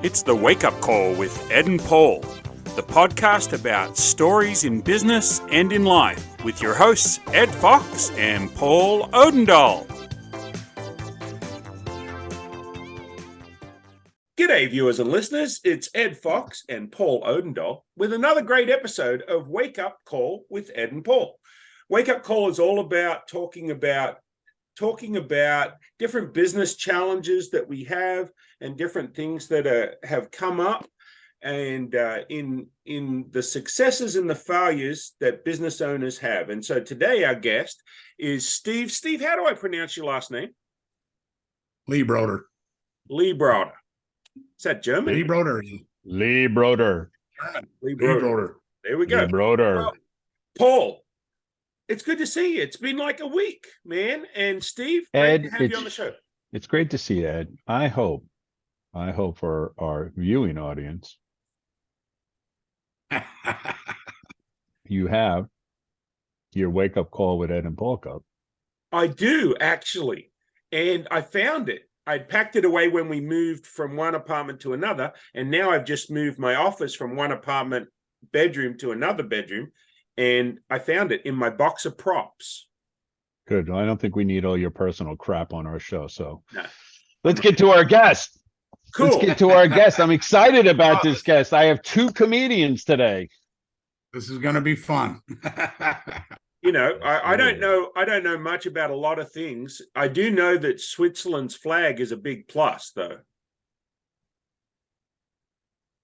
It's the Wake Up Call with Ed and Paul, the podcast about stories in business and in life, with your hosts Ed Fox and Paul Odendahl. G'day viewers and listeners, it's Ed Fox and Paul Odendahl with another great episode of Wake Up Call with Ed and Paul. Wake Up Call is all about talking about different business challenges that we have and different things that have come up, and in the successes and the failures that business owners have. And so today our guest is Steve. Steve, how do I pronounce your last name? Lievroder. Lievroder. Is that German? Lievroder. Lievroder. Lievroder. There we go. Lievroder. Well, Paul, it's good to see you. It's been like a week, man. And Steve, Ed, great to have you on the show. It's great to see you, Ed. I hope for our viewing audience, you have your wake up call with Ed and Paul cup. I do, actually. And I found it. I'd packed it away when we moved from one apartment to another. And now I've just moved my office from one apartment bedroom to another bedroom. And I found it in my box of props. Good. I don't think we need all your personal crap on our show. So No. Let's get to our guest. Cool. Let's get to our guest. I'm excited about this guest. I have two comedians today. This is going to be fun. You know, I don't know much about a lot of things. I do know that Switzerland's flag is a big plus, though.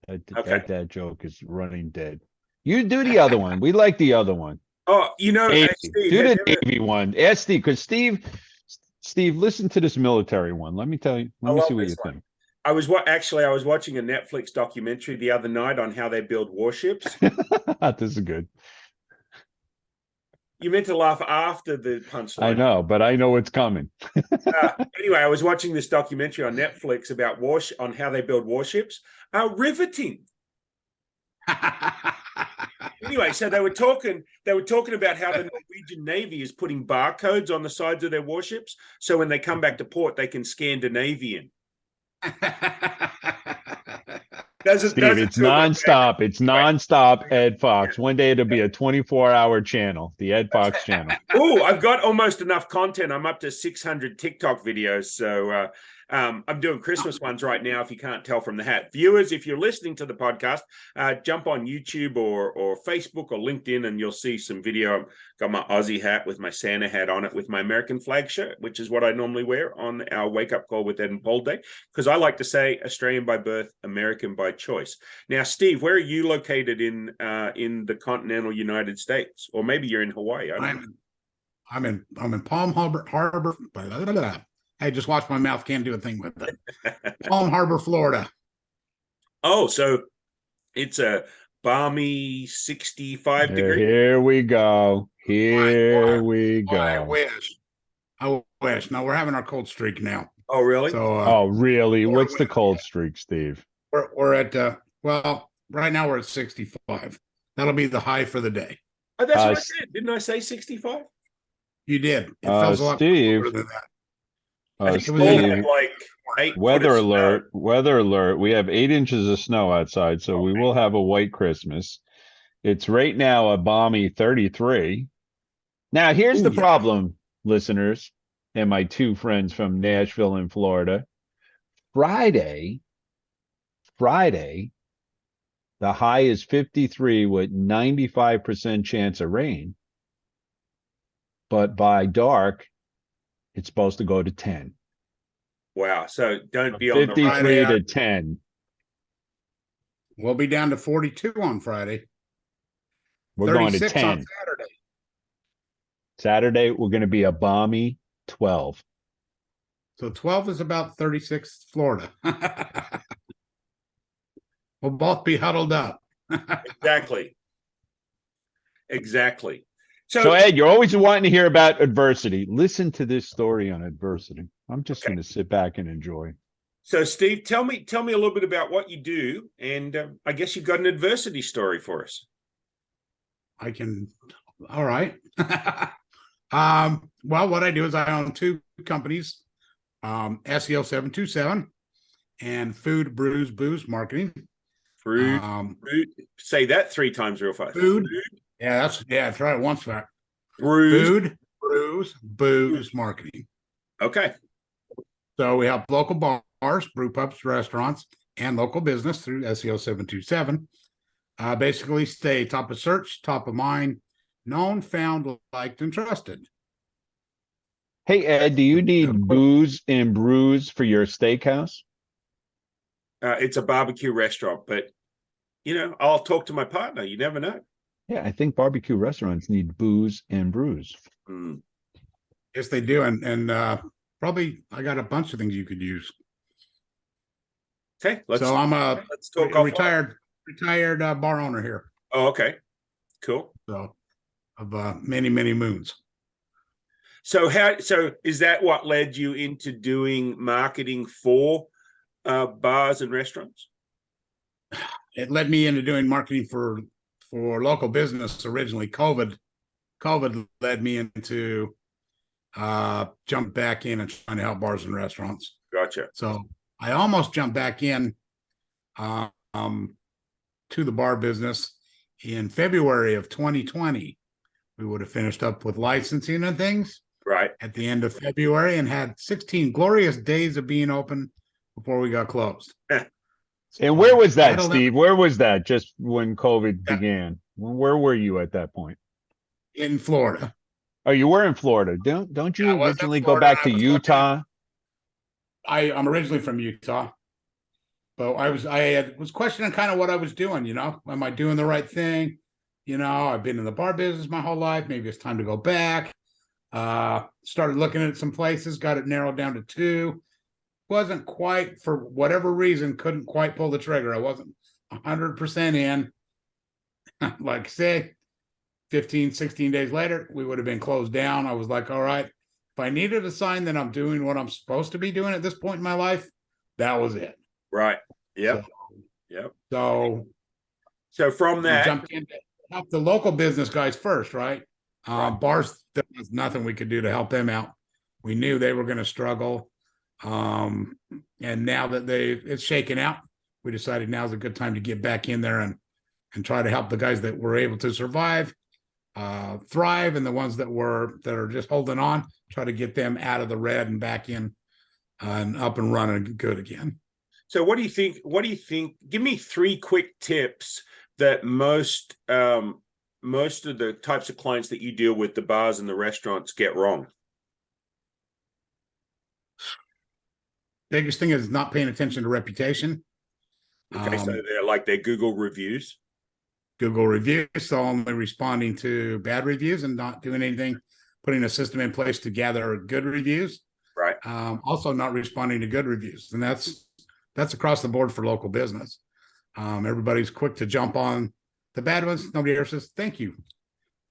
That joke is running dead. You do the other one. We like the other one. Oh, you know, Navy. Steve, Do the Navy one. Ask Steve, because Steve, listen to this military one. Let me tell you. Let me see what you think. I was watching a Netflix documentary the other night on how they build warships. This is good. You meant to laugh after the punchline. I know, but I know it's coming. Anyway, I was watching this documentary on Netflix about on how they build warships. Riveting. Anyway, so they were talking about how the Norwegian Navy is putting barcodes on the sides of their warships, so when they come back to port, they can Scandinavian. Steve, it's nonstop. It's nonstop. Ed Fox. One day it'll be a 24-hour channel, the Ed Fox channel. Oh, I've got almost enough content. I'm up to 600 TikTok videos, so I'm doing Christmas ones right now, if you can't tell from the hat. Viewers, if you're listening to the podcast, jump on YouTube or Facebook or LinkedIn, and you'll see some video. I've got my Aussie hat with my Santa hat on it with my American flag shirt, which is what I normally wear on our Wake Up Call with Ed and Paul Day, because I like to say Australian by birth, American by choice. Now, Steve, where are you located in the continental United States? Or maybe you're in Hawaii. I'm in Palm Harbor. Hey, just watch my mouth. Can't do a thing with it. Palm Harbor, Florida. Oh, so it's a balmy 65 degrees. Here we go. We go. I wish. No, we're having our cold streak now. Oh, really? So, really? What's the cold streak, Steve? We're at right now we're at 65. That'll be the high for the day. Oh, that's what I said. Didn't I say 65? You did. It feels a lot Steve, colder than that. I think Steve, it was like 8 weather alert. We have 8 inches of snow outside, so we will have a white Christmas. It's right now a balmy 33. Now, here's the problem, listeners, and my two friends from Nashville and Florida. Friday, the high is 53 with 95% chance of rain. But by dark, it's supposed to go to 10. Wow. So don't be on the 53 to 10. We'll be down to 42 on Friday. We're going to 10. On Saturday. Saturday, we're going to be a balmy 12. So 12 is about 36 Florida. We'll both be huddled up. Exactly. So, Ed, you're always wanting to hear about adversity. Listen to this story on adversity. I'm just going to sit back and enjoy. So, Steve, tell me a little bit about what you do, and I guess you've got an adversity story for us. All right. Well, what I do is I own two companies, SEO727 and Food Brews Booze Marketing. Food, say that 3 times real fast. Food. Yeah, try it once back. Brews. Food Brews Booze Marketing. Okay. So we help local bars, brew pubs, restaurants, and local business through SEO727. Basically stay top of search, top of mind, known, found, liked, and trusted. Hey, Ed, do you need booze and brews for your steakhouse? It's a barbecue restaurant, but I'll talk to my partner. You never know. Yeah, I think barbecue restaurants need booze and brews. Yes, they do. And probably I got a bunch of things you could use. Okay. Let's talk retired bar owner here. Oh, okay. Cool. So of many, many moons. So is that what led you into doing marketing for bars and restaurants? It led me into doing marketing for local business originally. COVID led me into jump back in and trying to help bars and restaurants. Gotcha. So I almost jumped back in to the bar business in February of 2020. We would have finished up with licensing and things right at the end of February and had 16 glorious days of being open before we got closed. And where was that, Steve? Where was that just when COVID began? Where were you at that point? In Florida. Oh, you were in Florida. Don't you originally go back to Utah? I'm originally from Utah. But I was questioning kind of what I was doing, am I doing the right thing? I've been in the bar business my whole life. Maybe it's time to go back. Started looking at some places, got it narrowed down to 2. Wasn't quite, for whatever reason, couldn't quite pull the trigger. I wasn't 100% in. Like I say, 15, 16 days later, we would have been closed down. I was like, all right, if I needed a sign that I'm doing what I'm supposed to be doing at this point in my life, that was it. Right. Yep. So from that, jumped in to help the local business guys first, right? Bars, there was nothing we could do to help them out. We knew they were going to struggle. And now that it's shaken out, we decided now's a good time to get back in there and try to help the guys that were able to survive, thrive, and the ones that are just holding on, try to get them out of the red and back in and up and running good again. So what do you think? Give me 3 quick tips that most of the types of clients that you deal with, the bars and the restaurants, get wrong. Biggest thing is not paying attention to reputation. Okay, so they're like their Google reviews. So only responding to bad reviews and not doing anything, putting a system in place to gather good reviews. Right. Also not responding to good reviews. And that's across the board for local business. Everybody's quick to jump on the bad ones. Nobody ever says thank you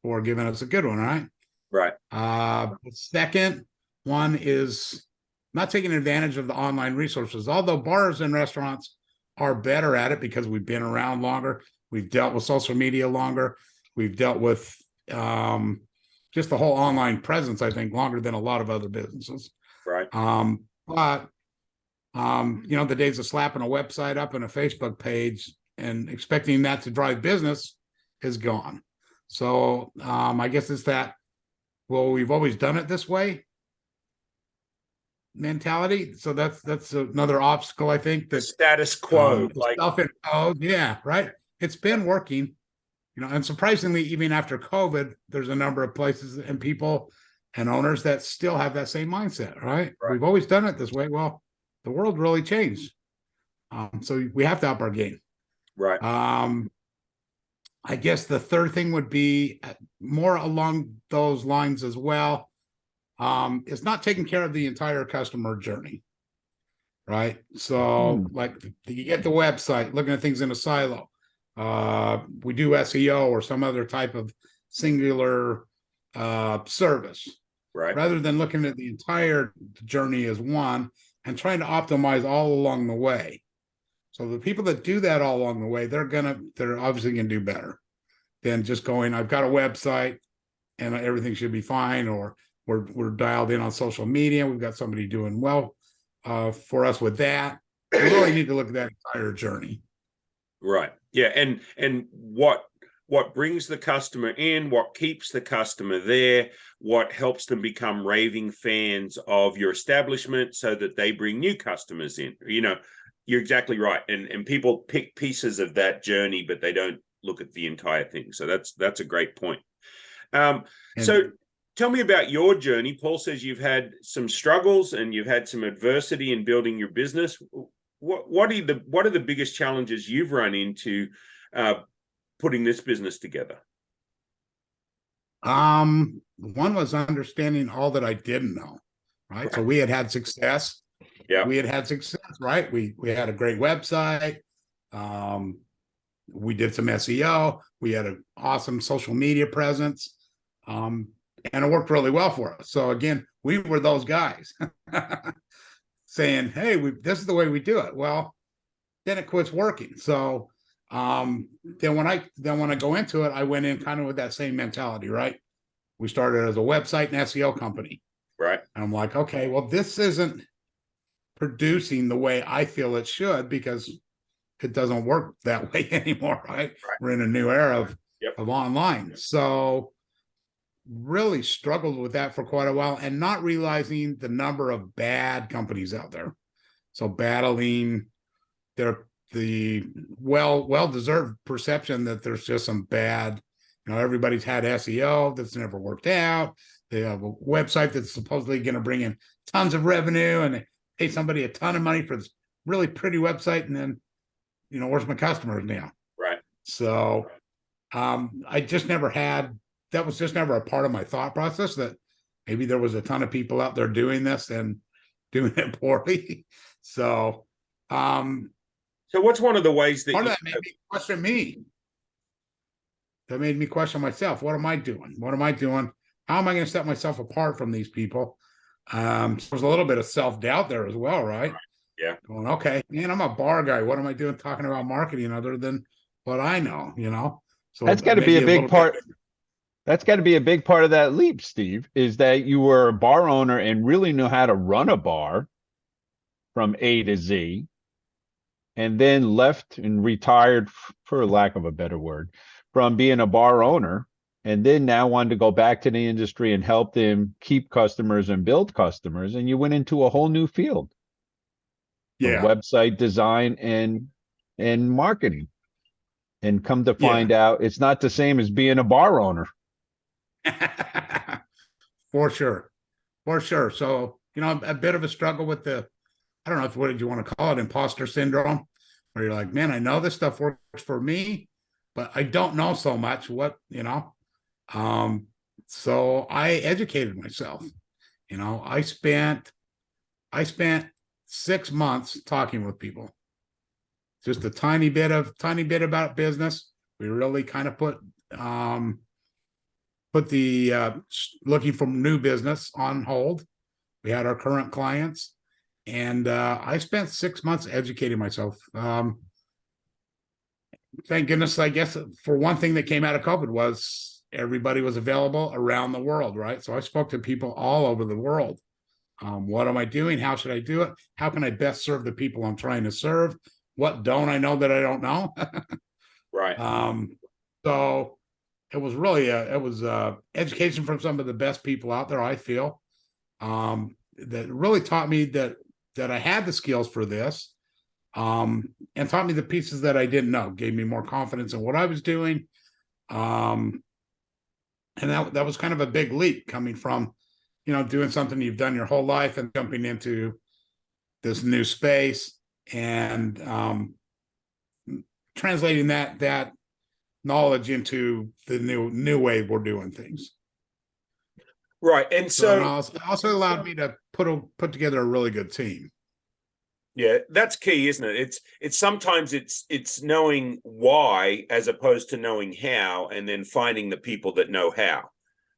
for giving us a good one, right? Right. The second one is not taking advantage of the online resources. Although bars and restaurants are better at it because we've been around longer, we've dealt with social media longer, we've dealt with just the whole online presence, I think, longer than a lot of other businesses. Right. But the days of slapping a website up and a Facebook page and expecting that to drive business is gone. So I guess it's that, well, we've always done it this way mentality. So that's another obstacle, I think. The status quo. Yeah, right. It's been working, and surprisingly, even after COVID, there's a number of places and people and owners that still have that same mindset, right? We've always done it this way. Well, the world really changed. So we have to up our game. Right. I guess the third thing would be more along those lines as well. It's not taking care of the entire customer journey, right? So like you get the website, looking at things in a silo. We do SEO or some other type of singular service, right? Rather than looking at the entire journey as one and trying to optimize all along the way. So the people that do that all along the way, they're obviously gonna do better than just going, I've got a website and everything should be fine, or we're dialed in on social media. We've got somebody doing well for us with that. You really need to look at that entire journey. Right. Yeah. And what brings the customer in, what keeps the customer there, what helps them become raving fans of your establishment so that they bring new customers in. You're exactly right. And people pick pieces of that journey, but they don't look at the entire thing. So that's a great point. So tell me about your journey. Paul says you've had some struggles and you've had some adversity in building your business. What are the biggest challenges you've run into putting this business together? One was understanding all that I didn't know, right? So we had success. Yeah. We had success, right? We had a great website. We did some SEO. We had an awesome social media presence. And it worked really well for us. So again, we were those guys saying, hey, this is the way we do it. Well, then it quits working. So then when I go into it, I went in kind of with that same mentality, right? We started as a website and SEO company. Right. And I'm like, okay, well, this isn't producing the way I feel it should, because it doesn't work that way anymore, right? We're in a new era of online. So really struggled with that for quite a while, and not realizing the number of bad companies out there. So battling the well-deserved perception that there's just some bad, everybody's had SEO that's never worked out. They have a website that's supposedly going to bring in tons of revenue, and they pay somebody a ton of money for this really pretty website, and then, where's my customers now? Right. So I just never had, that was just never a part of my thought process, that maybe there was a ton of people out there doing this and doing it poorly. So what's one of the ways that part of that made me question me? That made me question myself. What am I doing? What am I doing? How am I going to set myself apart from these people? So there's a little bit of self-doubt there as well, right? Yeah. Going, okay, man, I'm a bar guy. What am I doing talking about marketing other than what I know, So that's got to be a big part. That's got to be a big part of that leap, Steve, is that you were a bar owner and really knew how to run a bar from A to Z, and then left and retired, for lack of a better word, from being a bar owner, and then now wanted to go back to the industry and help them keep customers and build customers. And you went into a whole new field. Yeah. Website design and marketing. And come to find out it's not the same as being a bar owner. For sure. So, a bit of a struggle with the, I don't know what did you want to call it, imposter syndrome, where you're like, man, I know this stuff works for me, but I don't know so much so I educated myself. I spent 6 months talking with people, just a tiny bit about business. We really kind of put the looking for new business on hold. We had our current clients, and I spent 6 months educating myself. Thank goodness, I guess, for one thing that came out of COVID was everybody was available around the world, right? So I spoke to people all over the world. What am I doing? How should I do it? How can I best serve the people I'm trying to serve? What don't I know that I don't know? Right. So it was really education from some of the best people out there, I feel, that really taught me that I had the skills for this, and taught me the pieces that I didn't know, gave me more confidence in what I was doing. And that was kind of a big leap, coming from, doing something you've done your whole life and jumping into this new space, and translating that knowledge into the new way we're doing things. Right. And so it also allowed me to put together a really good team. Yeah, that's key, isn't it? It's sometimes it's knowing why as opposed to knowing how, and then finding the people that know how,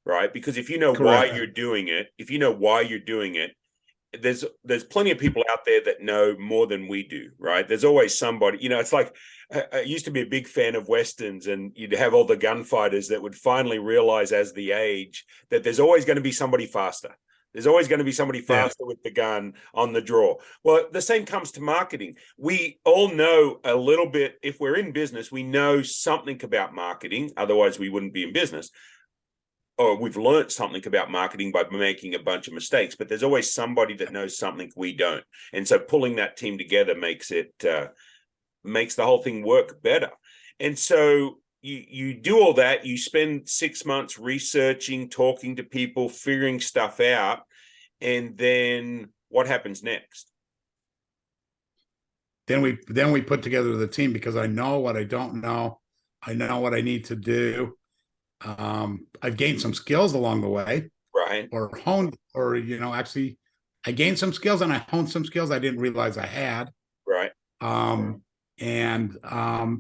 right? Because if you know Correct. why you're doing it, there's plenty of people out there that know more than we do, right? There's always somebody, it's like, I used to be a big fan of Westerns, and you'd have all the gunfighters that would finally realize as they age that there's always going to be somebody faster. There's always going to be somebody faster with the gun on the draw. Well, the same comes to marketing. We all know a little bit. If we're in business, we know something about marketing. Otherwise, we wouldn't be in business. Or we've learned something about marketing by making a bunch of mistakes. But there's always somebody that knows something we don't. And so pulling that team together makes the whole thing work better. And so you do all that. You spend 6 months researching, talking to people, figuring stuff out. And then what happens next? Then we put together the team, because I know what I don't know. I know what I need to do. I've gained some skills along the way, Right. or honed, or, actually I gained some skills and I honed some skills I didn't realize I had. Right. And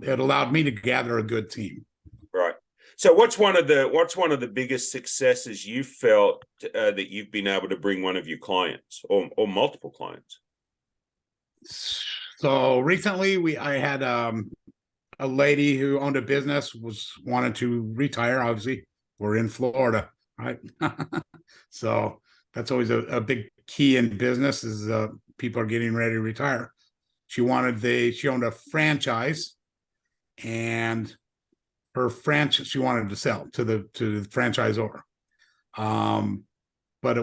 it allowed me to gather a good team. Right. So what's one of the biggest successes you felt that you've been able to bring one of your clients or multiple clients? So recently I had a lady who owned a business, wanted to retire. Obviously, we're in Florida, right? So that's always a big key in business, is people are getting ready to retire. She owned a franchise, and her franchise she wanted to sell to the franchisor. But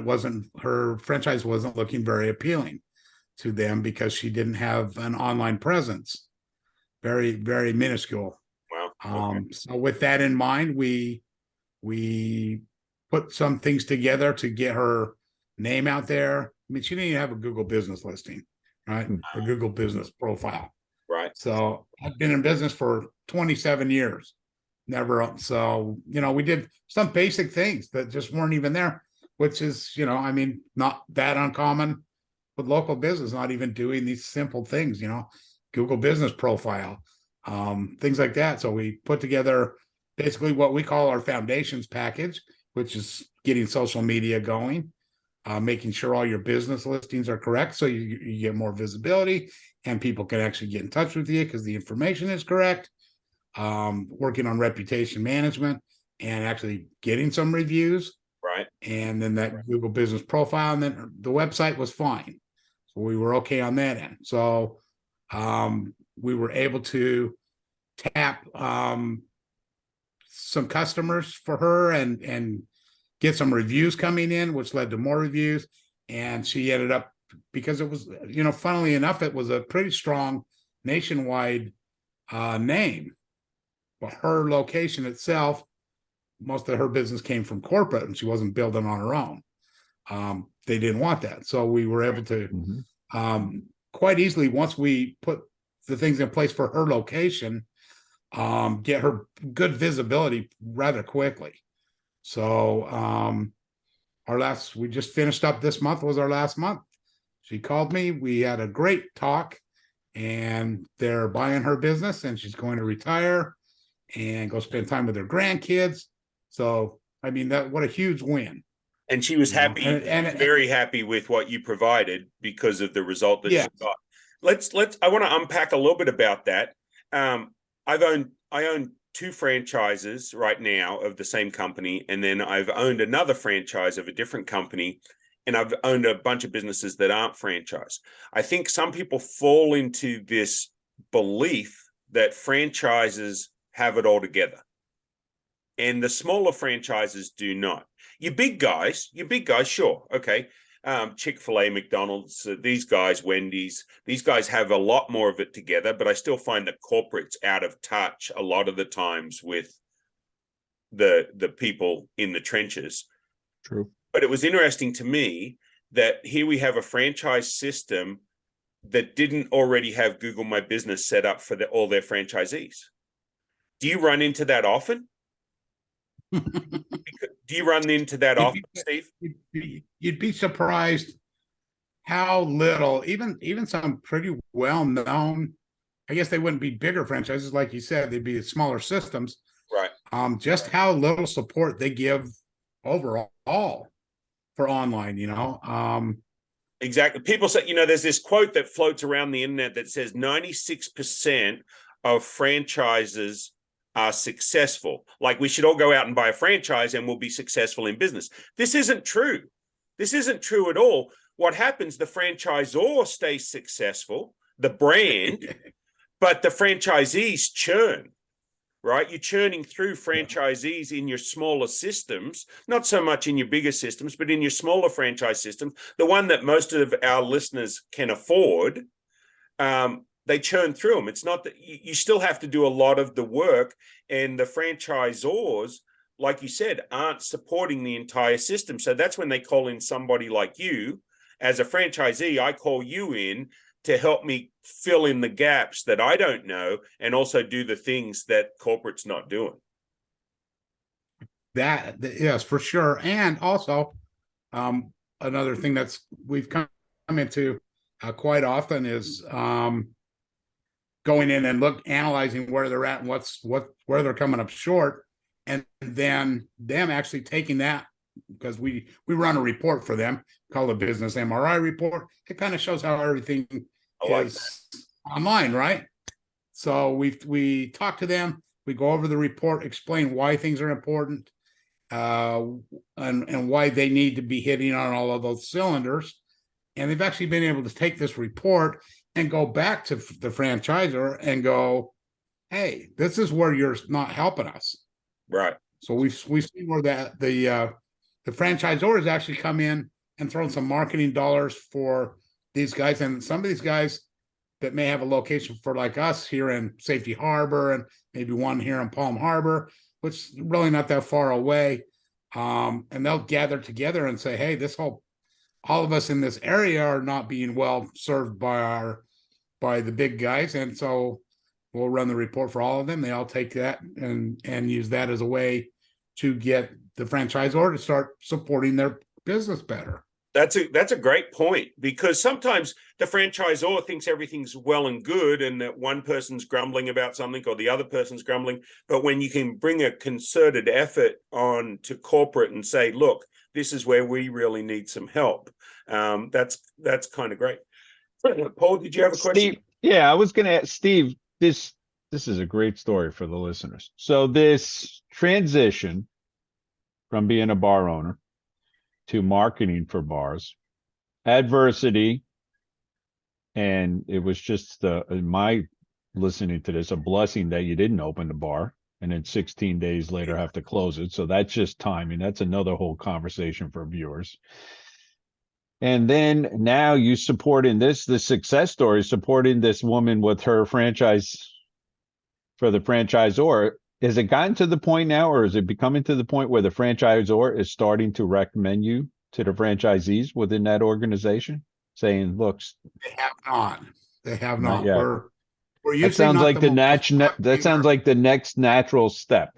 her franchise wasn't looking very appealing to them, because she didn't have an online presence. Very, very minuscule. Wow. Okay. So with that in mind, we put some things together to get her name out there. I mean, she didn't even have a Google business listing, right? A Google business profile. Right. So I've been in business for 27 years. So, we did some basic things that just weren't even there, which is, not that uncommon with local business, not even doing these simple things, Google business profile, things like that. So we put together basically what we call our foundations package, which is getting social media going, making sure all your business listings are correct, so you get more visibility and people can actually get in touch with you because the information is correct. Working on reputation management and actually getting some reviews. Right. And then that Google business profile, and then the website was fine. So we were okay on that end. So we were able to tap some customers for her and get some reviews coming in, which led to more reviews. And she ended up, because it was, funnily enough, it was a pretty strong nationwide name. But her location itself, most of her business came from corporate, and she wasn't building on her own. They didn't want that. So we were able to quite easily, once we put the things in place for her location, get her good visibility rather quickly. So we just finished up this month, was our last month. She called me. We had a great talk, and they're buying her business, and she's going to retire and go spend time with her grandkids. So, I mean, what a huge win. And she was happy, and very happy with what you provided because of the result that she got. I want to unpack a little bit about that. I own 2 franchises right now of the same company, and then I've owned another franchise of a different company, and I've owned a bunch of businesses that aren't franchise. I think some people fall into this belief that franchises have it all together, and the smaller franchises do not. Your big guys, sure, okay. Chick-fil-A, McDonald's, these guys, Wendy's, these guys have a lot more of it together, but I still find that corporate's out of touch a lot of the times with the people in the trenches. True. But it was interesting to me that here we have a franchise system that didn't already have Google My Business set up for all their franchisees. Do you run into that often? Do you run into that often, Steve? You'd be surprised how little, even some pretty well-known, I guess they wouldn't be bigger franchises, like you said, they'd be smaller systems. Right. Just how little support they give overall for online, Exactly. People say, there's this quote that floats around the internet that says 96% of franchises are successful. Like, we should all go out and buy a franchise and we'll be successful in business. This isn't true. This isn't true at all. What happens, the franchisor stays successful, the brand, but the franchisees churn, right? You're churning through franchisees in your smaller systems, not so much in your bigger systems, but in your smaller franchise systems, the one that most of our listeners can afford. They churn through them. It's not that you still have to do a lot of the work, and the franchisors, like you said, aren't supporting the entire system. So that's when they call in somebody like you. As a franchisee, I call you in to help me fill in the gaps that I don't know, and also do the things that corporate's not doing. That, yes, for sure. And also, another thing that's we've come into quite often is going in and analyzing where they're at and where they're coming up short, and then them actually taking that, because we run a report for them called a business MRI report. It kind of shows how everything is online, right? So we talk to them, we go over the report, explain why things are important, and why they need to be hitting on all of those cylinders. And they've actually been able to take this report and go back to the franchisor and go, hey, this is where you're not helping us. Right. So we've seen where the franchisor has actually come in and thrown some marketing dollars for these guys. And some of these guys that may have a location for like us here in Safety Harbor, and maybe one here in Palm Harbor, which is really not that far away. And they'll gather together and say, hey, all of us in this area are not being well served by the big guys. And so we'll run the report for all of them. They all take that and use that as a way to get the franchisor to start supporting their business better. That's a great point, because sometimes the franchisor thinks everything's well and good, and that one person's grumbling about something or the other person's grumbling. But when you can bring a concerted effort on to corporate and say, look, this is where we really need some help, that's kind of great. Paul, did you have a question? Steve, yeah, I was going to ask Steve, this is a great story for the listeners. So this transition from being a bar owner to marketing for bars, adversity, and it was just my listening to this, a blessing that you didn't open the bar and then 16 days later have to close it. So that's just timing. That's another whole conversation for viewers. And then now you supporting the success story, supporting this woman with her franchise for the franchisor. Has it gotten to the point now, or is it becoming to the point where the franchisor is starting to recommend you to the franchisees within that organization, saying, look, they have not. Yet. We're usually that sounds like that sounds like the next natural step.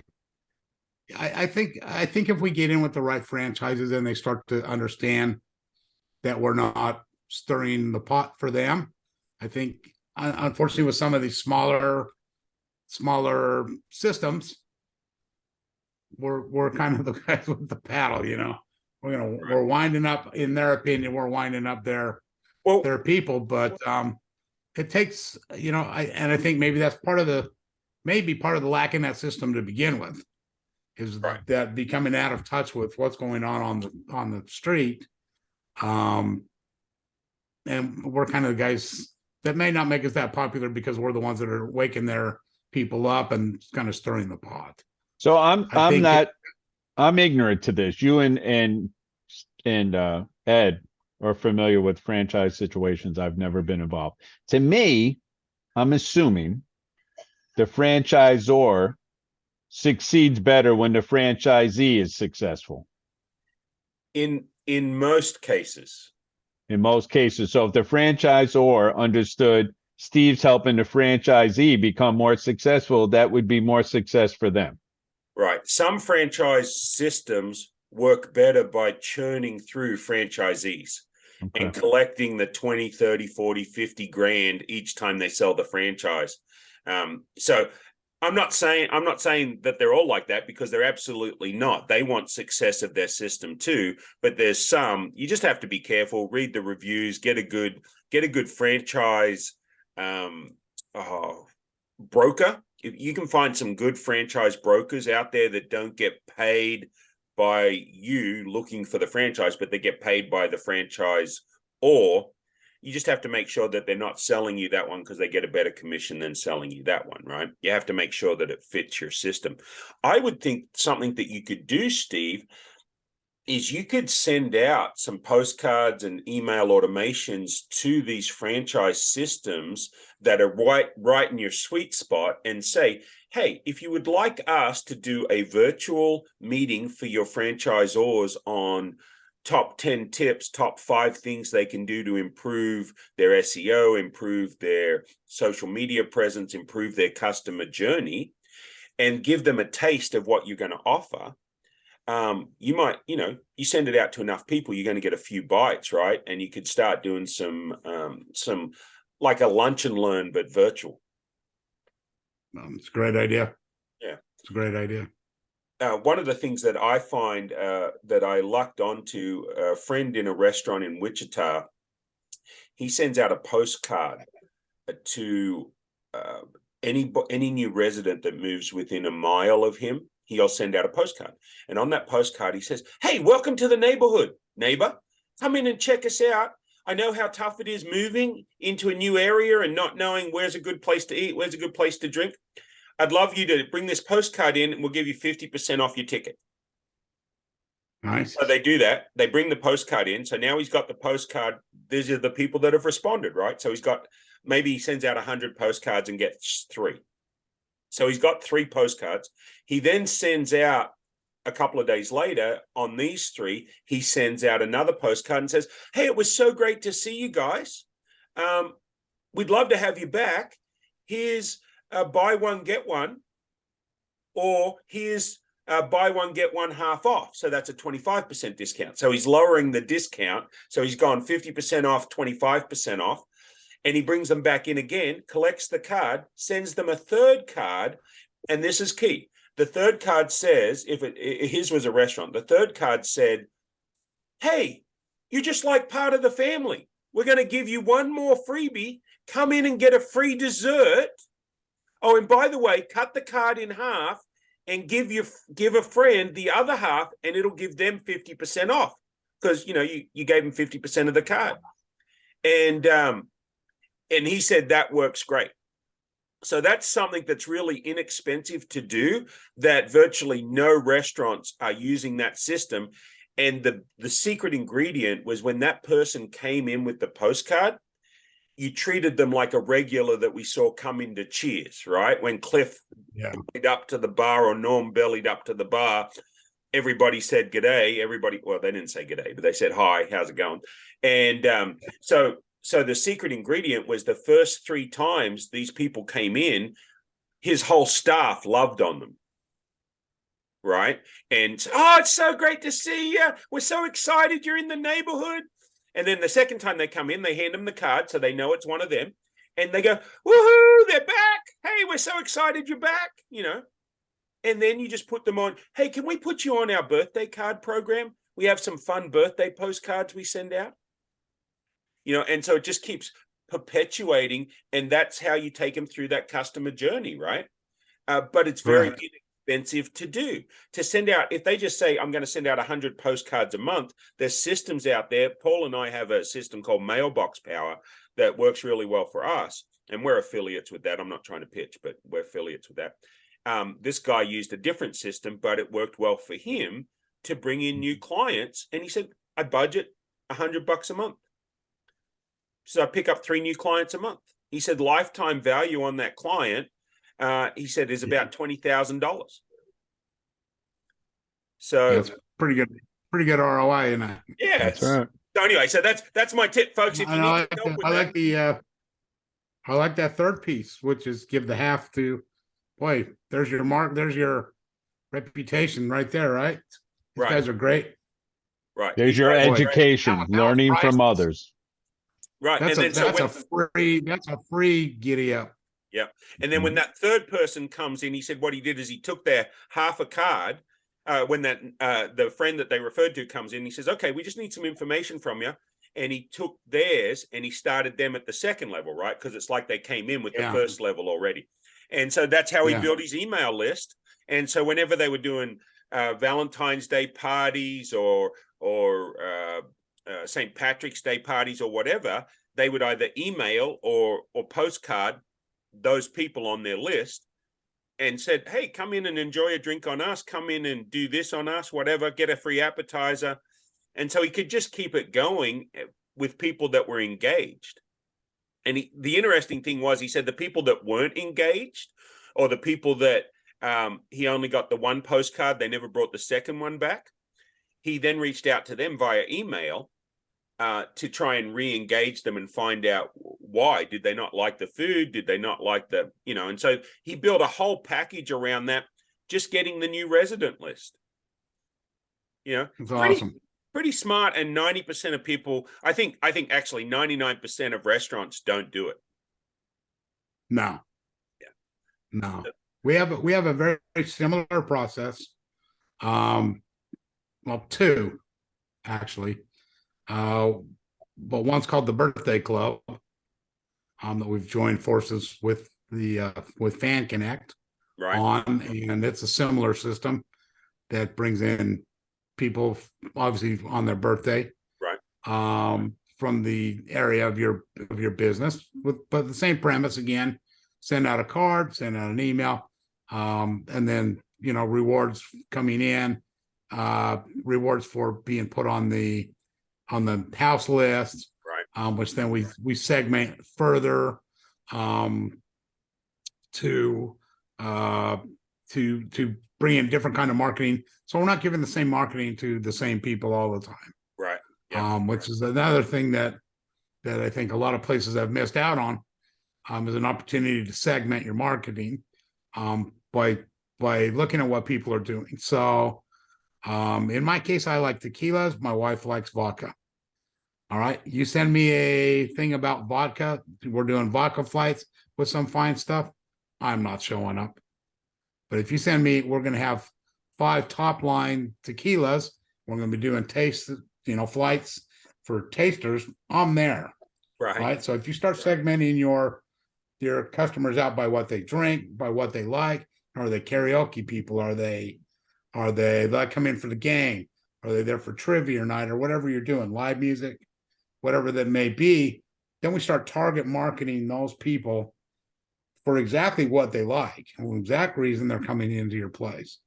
I think if we get in with the right franchises and they start to understand that we're not stirring the pot for them, I think, unfortunately, with some of these smaller systems, we're kind of the guys with the paddle, we're winding up, in their opinion, we're winding up their people, but it takes, I think maybe that's part of the lack in that system to begin with, is that becoming out of touch with what's going on the street. And we're kind of the guys that may not make us that popular because we're the ones that are waking their people up and kind of stirring the pot. So I'm ignorant to this. You and Ed are familiar with franchise situations. I've never been involved. To me, I'm assuming the franchisor succeeds better when the franchisee is successful. In most cases. In most cases. So if the franchisor understood Steve's helping the franchisee become more successful, that would be more success for them. Right. Some franchise systems work better by churning through franchisees and collecting the 20, 30, 40, 50 grand each time they sell the franchise. So I'm not saying that they're all like that, because they're absolutely not. They want success of their system too, but there's some, you just have to be careful, read the reviews, get a good franchise broker. You can find some good franchise brokers out there that don't get paid by you looking for the franchise, but they get paid by the franchise, or you just have to make sure that they're not selling you that one because they get a better commission than selling you that one, right? You have to make sure that it fits your system. I would think something that you could do, Steve, is you could send out some postcards and email automations to these franchise systems that are right in your sweet spot and say, hey, if you would like us to do a virtual meeting for your franchisors on top 10 tips, top 5 things they can do to improve their SEO, improve their social media presence, improve their customer journey, and give them a taste of what you're going to offer. You might, you send it out to enough people, you're going to get a few bites, right? And you could start doing some like a lunch and learn, but virtual. It's a great idea. Yeah, it's a great idea. One of the things that I find that I lucked onto, a friend in a restaurant in Wichita, he sends out a postcard to any new resident that moves within a mile of him. He'll send out a postcard. And on that postcard, he says, hey, welcome to the neighborhood, neighbor. Come in and check us out. I know how tough it is moving into a new area and not knowing where's a good place to eat, where's a good place to drink. I'd love you to bring this postcard in and we'll give you 50% off your ticket. Nice. So they do that. They bring the postcard in. So now he's got the postcard. These are the people that have responded, right? So maybe he sends out 100 postcards and gets 3. So he's got 3 postcards. He then sends out a couple of days later on these 3, he sends out another postcard and says, hey, it was so great to see you guys. We'd love to have you back. Here's buy one, get one, or here's buy one, get one half off. So that's a 25% discount. So he's lowering the discount. So he's gone 50% off, 25% off. And he brings them back in again, collects the card, sends them a third card. And this is key. The third card says, his was a restaurant, the third card said, hey, you're just like part of the family. We're going to give you one more freebie. Come in and get a free dessert. Oh, and by the way, cut the card in half and give a friend the other half, and it'll give them 50% off because, you gave them 50% of the card. And he said that works great. So that's something that's really inexpensive to do, that virtually no restaurants are using that system. And the secret ingredient was when that person came in with the postcard, you treated them like a regular that we saw come into Cheers, right? When Cliff bellied up to the bar or Norm bellied up to the bar, everybody said g'day. Well, they didn't say g'day, but they said, hi, how's it going? And so the secret ingredient was the first 3 times these people came in, his whole staff loved on them, right? And, oh, it's so great to see you. We're so excited you're in the neighborhood. And then the second time they come in, they hand them the card so they know it's one of them. And they go, woohoo, they're back. Hey, we're so excited you're back, And then you just put them on, hey, can we put you on our birthday card program? We have some fun birthday postcards we send out. And so it just keeps perpetuating, and that's how you take them through that customer journey, right? But it's very inexpensive to do. To send out, if they just say, I'm going to send out 100 postcards a month, there's systems out there. Paul and I have a system called Mailbox Power that works really well for us, and we're affiliates with that. I'm not trying to pitch, but we're affiliates with that. This guy used a different system, but it worked well for him to bring in new clients. And he said, I budget $100 a month. So I pick up 3 new clients a month. He said lifetime value on that client, he said, is about $20,000. So that's pretty good ROI in that. Yeah. That's right. So anyway, so that's my tip, folks. If you need help with that. I like that third piece, which is give the half to, boy, there's your mark, there's your reputation right there, right? These guys are great. Right. There's your education, learning from others. Right. That's a free giddy up. Yeah. And then when that third person comes in, he said what he did is he took their half a card. When the friend that they referred to comes in, he says, okay, we just need some information from you. And he took theirs and he started them at the second level, right? Because it's like they came in with the first level already. And so that's how he built his email list. And so whenever they were doing Valentine's Day parties or St. Patrick's Day parties or whatever, they would either email or postcard those people on their list and said, hey, come in and enjoy a drink on us, come in and do this on us, whatever, get a free appetizer. And so he could just keep it going with people that were engaged. And the interesting thing was, he said the people that weren't engaged, or the people that he only got the one postcard, they never brought the second one back, he then reached out to them via email to try and re-engage them and find out why. Did they not like the food? Did they not like the, and so he built a whole package around that, just getting the new resident list. It's awesome. Pretty smart. And 90% of people, I think actually 99% of restaurants don't do it. No. Yeah. No. We have a very similar process. Well, two, actually. But one's called the Birthday Club, that we've joined forces with with Fan Connect on, and it's a similar system that brings in people obviously on their birthday, from the area of your business, but the same premise again: send out a card, send out an email, and then rewards coming in, rewards for being put on the house list, which then we segment further to bring in different kind of marketing. So we're not giving the same marketing to the same people all the time, which is another thing that I think a lot of places have missed out on, is an opportunity to segment your marketing by looking at what people are doing. So in my case, I like tequilas. My wife likes vodka. All right. You send me a thing about vodka. We're doing vodka flights with some fine stuff. I'm not showing up. But if you send me, we're going to have 5 top line tequilas. We're going to be doing taste, flights for tasters. I'm there. Right. So if you start segmenting your customers out by what they drink, by what they like, are they karaoke people? Are they like come in for the game? Are they there for trivia night or whatever you're doing, live music, whatever that may be? Then we start target marketing those people for exactly what they like and the exact reason they're coming into your place.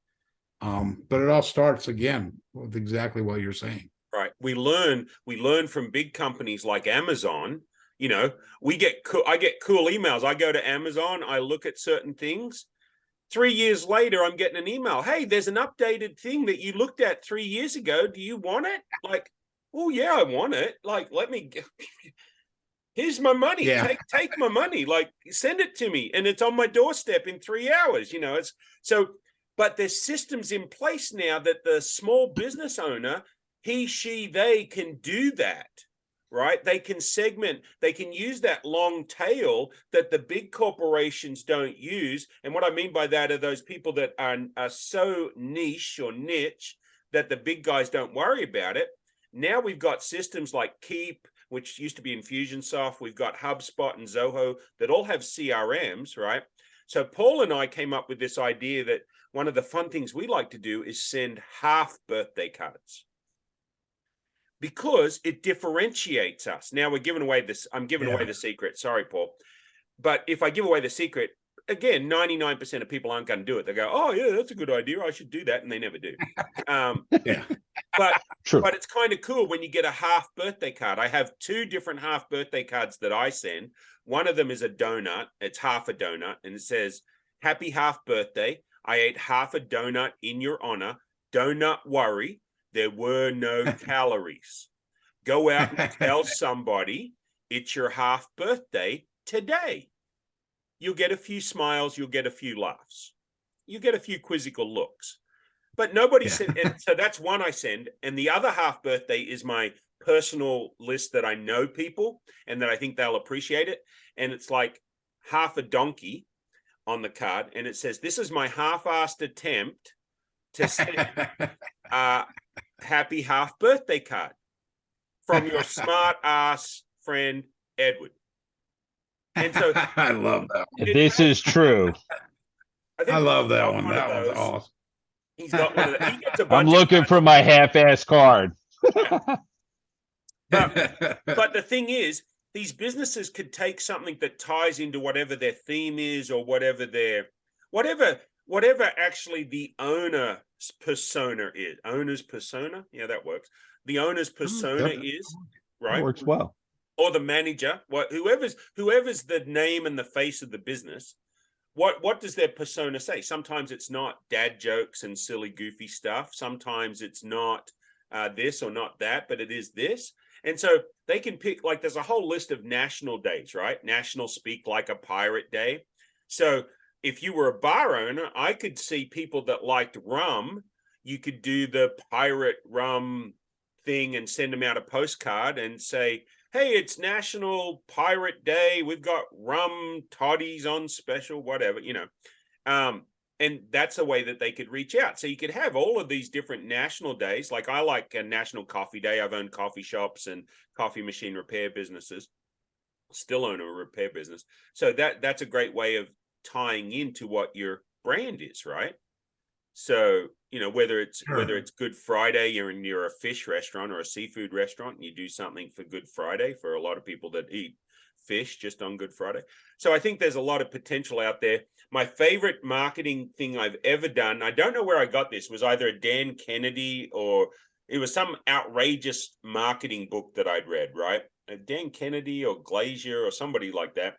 But it all starts again with exactly what you're saying. Right. We learn from big companies like Amazon. I get cool emails. I go to Amazon, I look at certain things. 3 years later, I'm getting an email. Hey, there's an updated thing that you looked at 3 years ago. Do you want it? Like, oh yeah, I want it. Like, let me. Here's my money. Yeah. Take my money. Like, send it to me, and it's on my doorstep in 3 hours. It's so. But there's systems in place now that the small business owner, he, she, they can do that. Right? They can segment, they can use that long tail that the big corporations don't use. And what I mean by that are those people that are so niche or niche that the big guys don't worry about it. Now we've got systems like Keep, which used to be Infusionsoft. We've got HubSpot and Zoho that all have CRMs, right? So Paul and I came up with this idea that one of the fun things we like to do is send half birthday cards, because it differentiates us. Now we're giving away this. I'm giving away the secret. Sorry, Paul. But if I give away the secret, again, 99% of people aren't going to do it. They go, oh yeah, that's a good idea. I should do that. And they never do. But it's kind of cool when you get a half birthday card. I have 2 different half birthday cards that I send. One of them is a donut. It's half a donut. And it says, happy half birthday. I ate half a donut in your honor. Do not worry. There were no calories. Go out and tell somebody it's your half birthday today. You'll get a few smiles. You'll get a few laughs. You get a few quizzical looks. But nobody said, so that's one I send. And the other half birthday is my personal list that I know people and that I think they'll appreciate it. And it's like half a donkey on the card. And it says, this is my half-assed attempt to send happy half birthday card from your smart ass friend Edward. And so I love that one. This is true. I love that one. That was awesome. He's got one of the, he gets a I'm bunch looking of for my half-ass card. but the thing is, these businesses could take something that ties into whatever their theme is, or whatever actually the owner's persona is. Owner's persona, yeah, that works. The owner's persona is, right? Works well. Or the manager, whoever's the name and the face of the business. What does their persona say? Sometimes it's not dad jokes and silly, goofy stuff. Sometimes it's not this or not that, but it is this. And so they can pick, like, there's a whole list of national days, right? National Speak Like a Pirate Day. So if you were a bar owner, I could see people that liked rum. You could do the pirate rum thing and send them out a postcard and say, hey, it's National Pirate Day. We've got rum toddies on special, whatever, and that's a way that they could reach out. So you could have all of these different national days. Like, I like a National Coffee Day. I've owned coffee shops and coffee machine repair businesses. Still own a repair business. So that's a great way of tying into what your brand is, right? So, whether it's Good Friday, you're a fish restaurant or a seafood restaurant, and you do something for Good Friday for a lot of people that eat fish just on Good Friday. So I think there's a lot of potential out there. My favorite marketing thing I've ever done, I don't know where I got this, was either a Dan Kennedy or it was some outrageous marketing book that I'd read, right? Dan Kennedy or Glazier or somebody like that.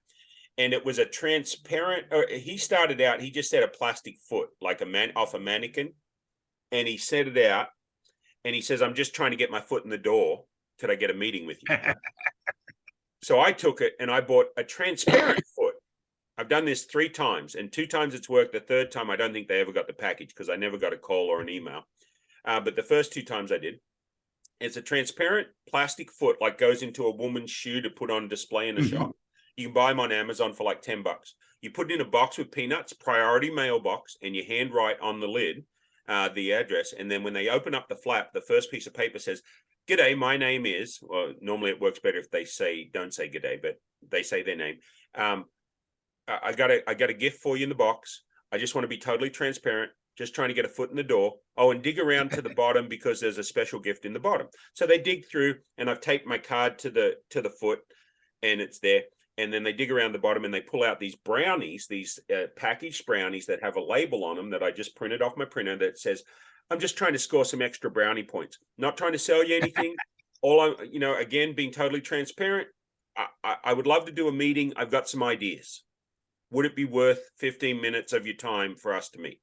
And it was a transparent, he started out, he just said a plastic foot, like off a mannequin. And he set it out and he says, I'm just trying to get my foot in the door. Could I get a meeting with you? So I took it and I bought a transparent foot. I've done this 3 times, and 2 times it's worked. The 3rd time, I don't think they ever got the package because I never got a call or an email. But the first 2 times I did. It's a transparent plastic foot, like goes into a woman's shoe to put on display in a shop. You can buy them on Amazon for like $10. You put it in a box with peanuts, priority mailbox, and you handwrite on the lid the address. And then when they open up the flap, the first piece of paper says, "G'day, my name is," well, normally it works better if they don't say g'day, but they say their name. I got a gift for you in the box. I just want to be totally transparent. Just trying to get a foot in the door. Oh, and dig around to the bottom because there's a special gift in the bottom. So they dig through, and I've taped my card to the foot, and it's there. And then they dig around the bottom and they pull out these brownies, these packaged brownies that have a label on them that I just printed off my printer that says, "I'm just trying to score some extra brownie points. Not trying to sell you anything. Again, being totally transparent. I would love to do a meeting. I've got some ideas. Would it be worth 15 minutes of your time for us to meet?"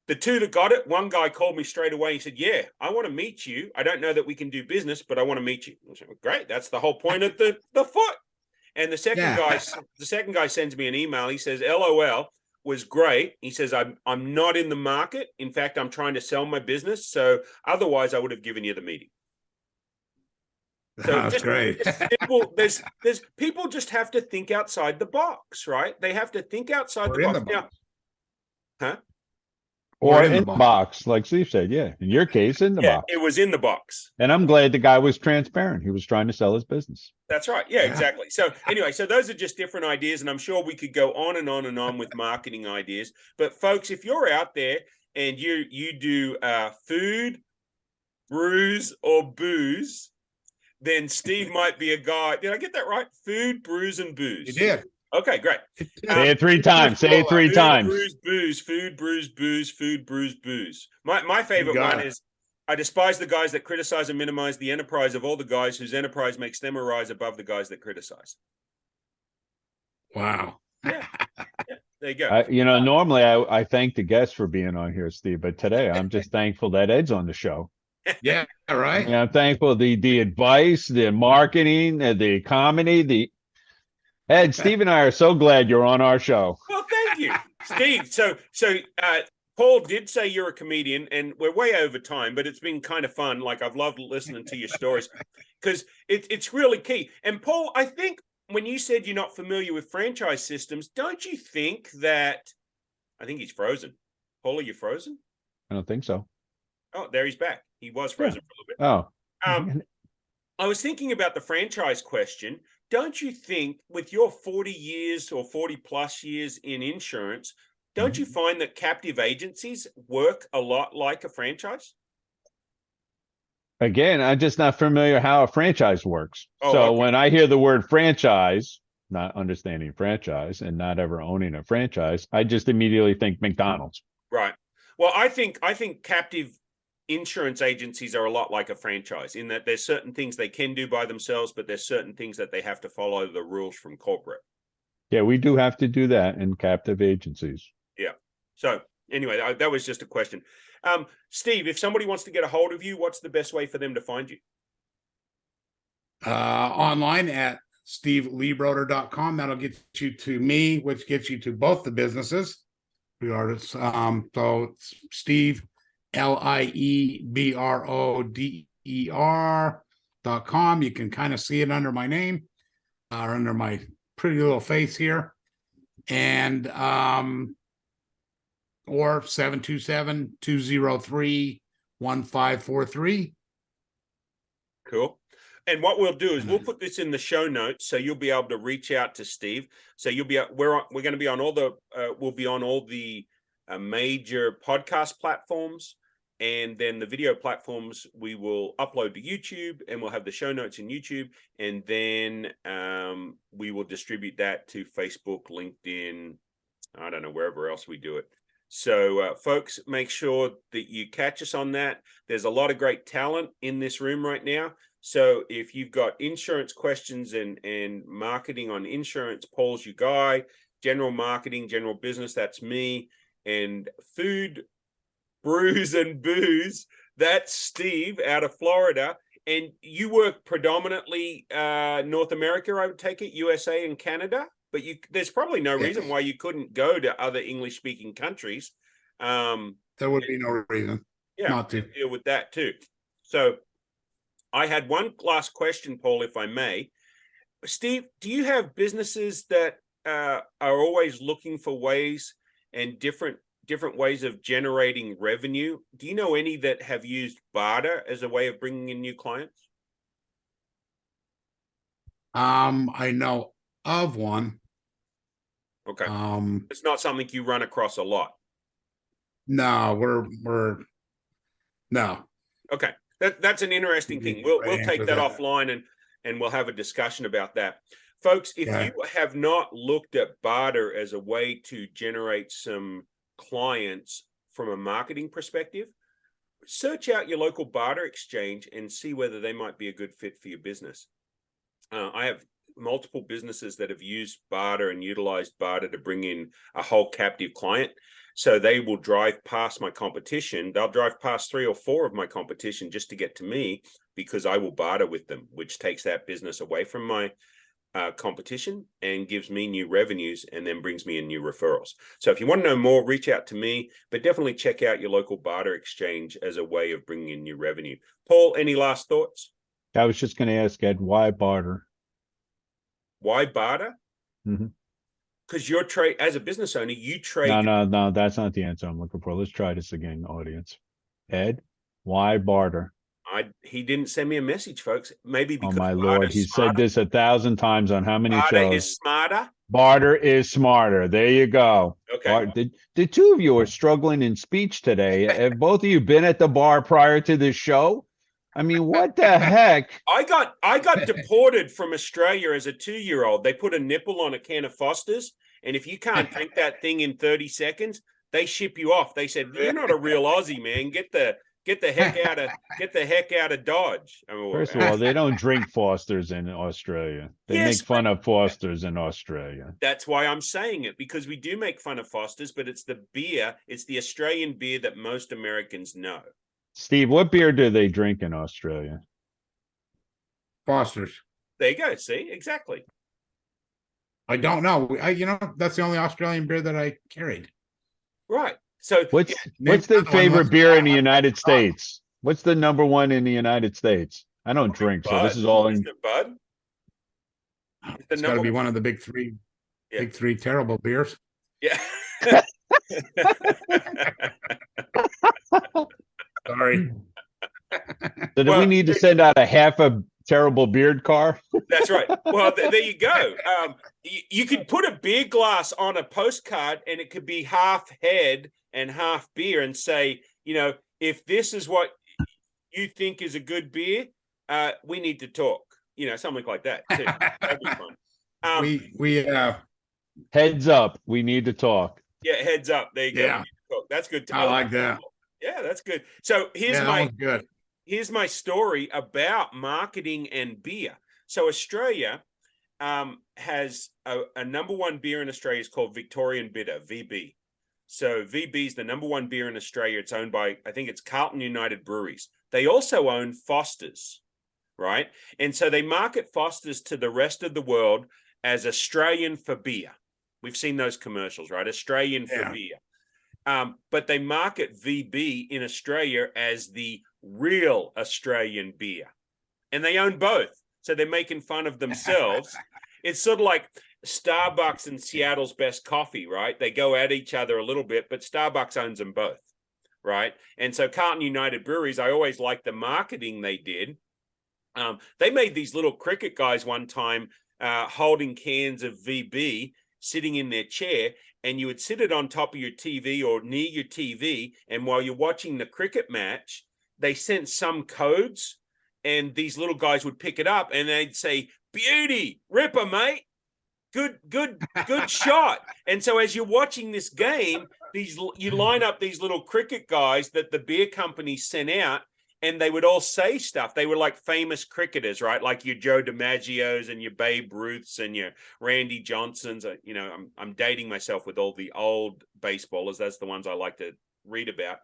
The 2 that got it, one guy called me straight away. He said, "Yeah, I want to meet you. I don't know that we can do business, but I want to meet you." I said, "Well, great. That's the whole point of the foot." And the second guy sends me an email. He says, "LOL, was great." He says, I'm not in the market. In fact, I'm trying to sell my business. So otherwise I would have given you the meeting." So that's great. Simple. There's people just have to think outside the box, right? They have to think outside the box. Now, huh? Or in the box, like Steve said. Yeah. In your case, in the box. It was in the box. And I'm glad the guy was transparent. He was trying to sell his business. That's right. Yeah, exactly. So anyway, so those are just different ideas. And I'm sure we could go on and on and on with marketing ideas. But folks, if you're out there and you do food, brews, or booze, then Steve might be a guy. Did I get that right? Food, brews, and booze. You did. Okay, great. Say it 3 times. Say it 3 times. Brews, booze, food, brews, booze, food, brews, booze. My favorite one is, "I despise the guys that criticize and minimize the enterprise of all the guys whose enterprise makes them arise above the guys that criticize." Wow. Yeah. There you go. Normally I thank the guests for being on here, Steve, but today I'm just thankful that Ed's on the show. Yeah, right. I'm thankful the advice, the marketing, the comedy, Ed, Steve and I are so glad you're on our show. Well, thank you, Steve. So Paul did say you're a comedian, and we're way over time, but it's been kind of fun. Like, I've loved listening to your stories because it's really key. And Paul, I think when you said you're not familiar with franchise systems, don't you think that, I think he's frozen. Paul, are you frozen? I don't think so. Oh, there he's back. He was frozen for a little bit. I was thinking about the franchise question. Don't you think with your 40 years or 40 plus years in insurance, don't you find that captive agencies work a lot like a franchise? Again, I'm just not familiar how a franchise works. Oh, So okay. when I hear the word franchise, not understanding franchise and not ever owning a franchise, I just immediately think McDonald's. Right. Well, I think captive insurance agencies are a lot like a franchise in that there's certain things they can do by themselves, but there's certain things that they have to follow the rules from corporate. Yeah, we do have to do that in captive agencies. Yeah. So anyway, that was just a question. Steve, if somebody wants to get a hold of you, what's the best way for them to find you? Online at stevelievroder.com. That'll get you to me, which gets you to both the businesses. We are so it's Steve Liebroder.com. You can kind of see it under my name or under my pretty little face here. And or 727-203-1543. Cool. And what we'll do is we'll put this in the show notes, so you'll be able to reach out to Steve. So you'll be we're going to be on all the we'll be on all the major podcast platforms, and then the video platforms we will upload to YouTube, and we'll have the show notes in YouTube, and then we will distribute that to Facebook, LinkedIn, I don't know, wherever else we do it. So folks, make sure that you catch us on that. There's a lot of great talent in this room right now. So if you've got insurance questions and marketing on insurance, Paul's your guy. General marketing, general business, that's me. And food, brews and booze, that's Steve out of Florida. And you work predominantly North America, I would take it, USA and Canada. But there's probably no reason why you couldn't go to other English-speaking countries. There would be no reason not to deal with that too. So I had one last question, Paul, if I may. Steve, do you have businesses that are always looking for ways and different ways of generating revenue? Do you know any that have used barter as a way of bringing in new clients? I know of one. Okay. It's not something you run across a lot. No, we're no. Okay. That's an interesting thing. We'll take that offline and we'll have a discussion about that. Folks, if you have not looked at barter as a way to generate some clients from a marketing perspective, search out your local barter exchange and see whether they might be a good fit for your business. I have multiple businesses that have used barter and utilized barter to bring in a whole captive client. So they will drive past my competition. They'll drive past 3 or 4 of my competition just to get to me because I will barter with them, which takes that business away from my competition and gives me new revenues and then brings me in new referrals. So if you want to know more, reach out to me, but definitely check out your local barter exchange as a way of bringing in new revenue. Paul, any last thoughts? I was just going to ask Ed, why barter? Why barter? Mm-hmm. Because you're as a business owner, you trade. No, that's not the answer I'm looking for. Let's try this again, audience. Ed, why barter? He didn't send me a message, folks. Maybe because my Lord, he said this 1,000 times on how many barter shows? Is smarter. Barter is smarter. There you go. Okay. The two of you are struggling in speech today. Have both of you been at the bar prior to this show? I mean, what the heck? I got deported from Australia as a 2-year-old. They put a nipple on a can of Foster's, and if you can't drink that thing in 30 seconds, they ship you off. They said, "You're not a real Aussie, man. Get the heck out of Dodge." First of all, they don't drink Foster's in Australia. They make fun of Foster's in Australia. That's why I'm saying it, because we do make fun of Foster's, but it's the beer, it's the Australian beer that most Americans know. Steve, what beer do they drink in Australia? Foster's. There you go. See, exactly. I don't know. That's the only Australian beer that I carried. Right. So what's the favorite beer in the United States? What's the number one in the United States? I don't drink, so this is all in Bud. It's got to be one of the big three, big 3 terrible beers. Yeah. Sorry. So do we need to send out a half a terrible beard car. That's right. Well, there you go. You could put a beer glass on a postcard and it could be half head and half beer and say, if this is what you think is a good beer, we need to talk, something like that too. That'd be fun. We Heads up, we need to talk. Yeah, heads up. There you go. Yeah. That's good. I like that. Yeah, that's good. So here's my story about marketing and beer. So Australia has a number one beer in Australia is called Victorian Bitter, VB. So VB is the number one beer in Australia. It's owned by, I think it's Carlton United Breweries. They also own Foster's, right? And so they market Foster's to the rest of the world as Australian for beer. We've seen those commercials, right? Australian for beer. But they market VB in Australia as the real Australian beer. And they own both. So they're making fun of themselves. It's sort of like Starbucks and Seattle's best coffee, right? They go at each other a little bit, but Starbucks owns them both, right? And so Carlton United Breweries, I always liked the marketing they did. They made these little cricket guys one time holding cans of VB, sitting in their chair, and you would sit it on top of your TV or near your TV, and while you're watching the cricket match, they sent some codes, and these little guys would pick it up, and they'd say, "Beauty, ripper, mate. Good shot." And so as you're watching this game, you line up these little cricket guys that the beer company sent out, and they would all say stuff. They were like famous cricketers, right? Like your Joe DiMaggio's and your Babe Ruths and your Randy Johnsons. I'm dating myself with all the old baseballers. That's the ones I like to read about.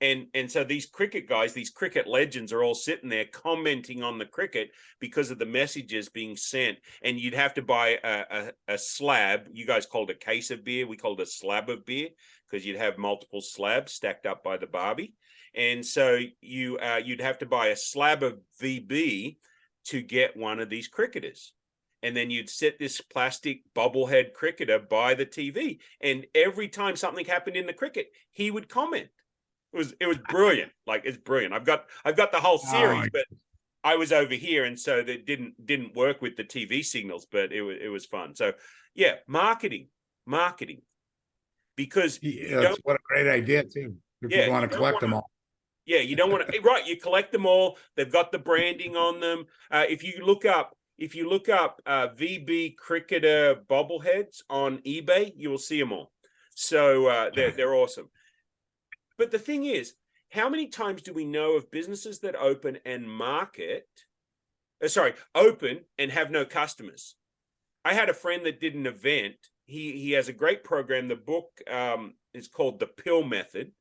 And so these cricket guys, these cricket legends are all sitting there commenting on the cricket because of the messages being sent. And you'd have to buy a slab. You guys called it a case of beer. We called it a slab of beer because you'd have multiple slabs stacked up by the Barbie. And so you'd have to buy a slab of VB to get one of these cricketers. And then you'd set this plastic bobblehead cricketer by the TV. And every time something happened in the cricket, he would comment. It was brilliant. Like, it's brilliant. I've got the whole series, but I was over here, and so that didn't work with the TV signals, but it was fun. So yeah, marketing. Because what a great idea too. If you want to collect them all. Yeah, you don't want to, right? You collect them all. They've got the branding on them. If you look up VB cricketer bobbleheads on eBay, you will see them all. So they're awesome. But the thing is, how many times do we know of businesses that open and open and have no customers? I had a friend that did an event. He has a great program. The book is called The Pill Method.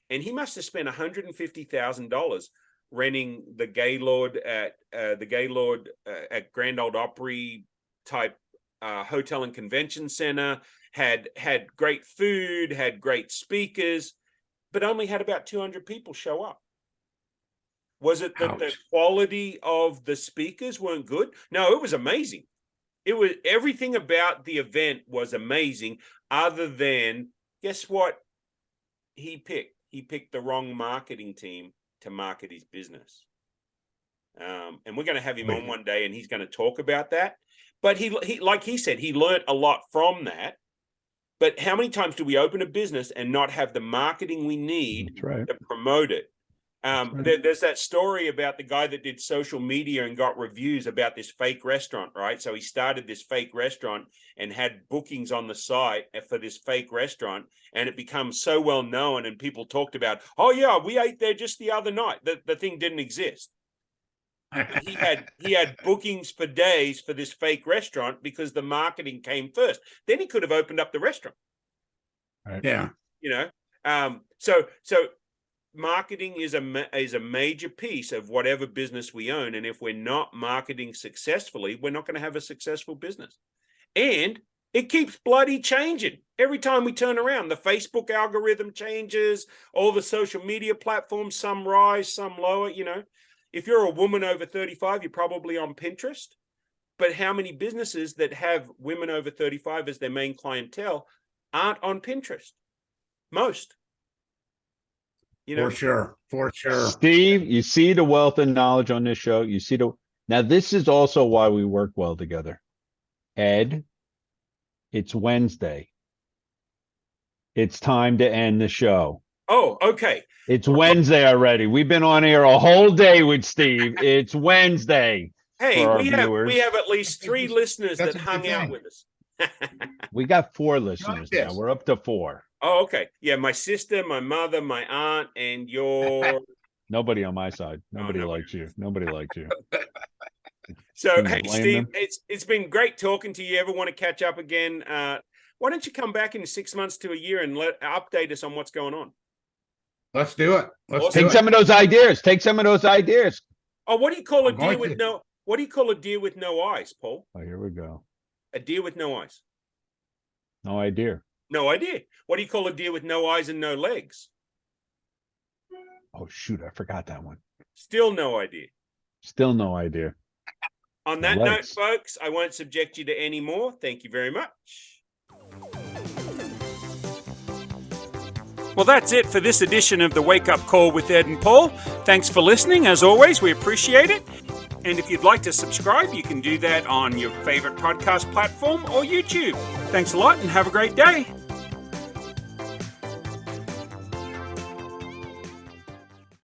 And he must have spent $150,000 renting the Gaylord at Grand Ole Opry type hotel and convention center, had great food, had great speakers, but only had about 200 people show up. Was it that the quality of the speakers weren't good? No, it was amazing. It was, everything about the event was amazing, other than, guess what he picked? He picked the wrong marketing team to market his business. And we're going to have him on one day, and he's going to talk about that. But he, like he said, he learned a lot from that. But how many times do we open a business and not have the marketing we need to promote it? There's that story about the guy that did social media and got reviews about this fake restaurant, right? So he started this fake restaurant and had bookings on the site for this fake restaurant, and it becomes so well known, and people talked about, oh yeah, we ate there just the other night. The thing didn't exist. He had bookings for days for this fake restaurant because the marketing came first. Then he could have opened up the restaurant. Yeah. So marketing is a major piece of whatever business we own. And if we're not marketing successfully, we're not going to have a successful business. And it keeps bloody changing. Every time we turn around, the Facebook algorithm changes, all the social media platforms, some rise, some lower. If you're a woman over 35, you're probably on Pinterest. But how many businesses that have women over 35 as their main clientele aren't on Pinterest? Most. For sure. Steve, you see the wealth of knowledge on this show. You see Now, this is also why we work well together. Ed, it's Wednesday. It's time to end the show. Oh, okay. It's Wednesday already. We've been on air a whole day with Steve. It's Wednesday. Hey, for our we viewers. have at least 3 listeners That's that a hung good out thing. with us. We got 4 listeners now. this. We're up to 4. Oh, okay. Yeah, my sister, my mother, my aunt, and your. Nobody on my side. Nobody nobody. likes you. Nobody likes you. So, Can you hey, blame Steve, them? it's been great talking to you. Ever want to catch up again? Why don't you come back in 6 months to a year and update us on what's going on? Let's do it. Let's Awesome. do Take it. some of those ideas. Take some of those ideas. Oh, what do you call a I'm deer going with to. no? What do you call a deer with no eyes, Paul? Oh, here we go. A deer with no eyes. No idea. No idea. What do you call a deer with no eyes and no legs? Oh, shoot. I forgot that one. Still no idea. Still no idea. On No that note, legs. folks, I won't subject you to any more. Thank you very much. Well, that's it for this edition of the Wake Up Call with Ed and Paul. Thanks for listening. As always, we appreciate it. And if you'd like to subscribe, you can do that on your favorite podcast platform or YouTube. Thanks a lot and have a great day.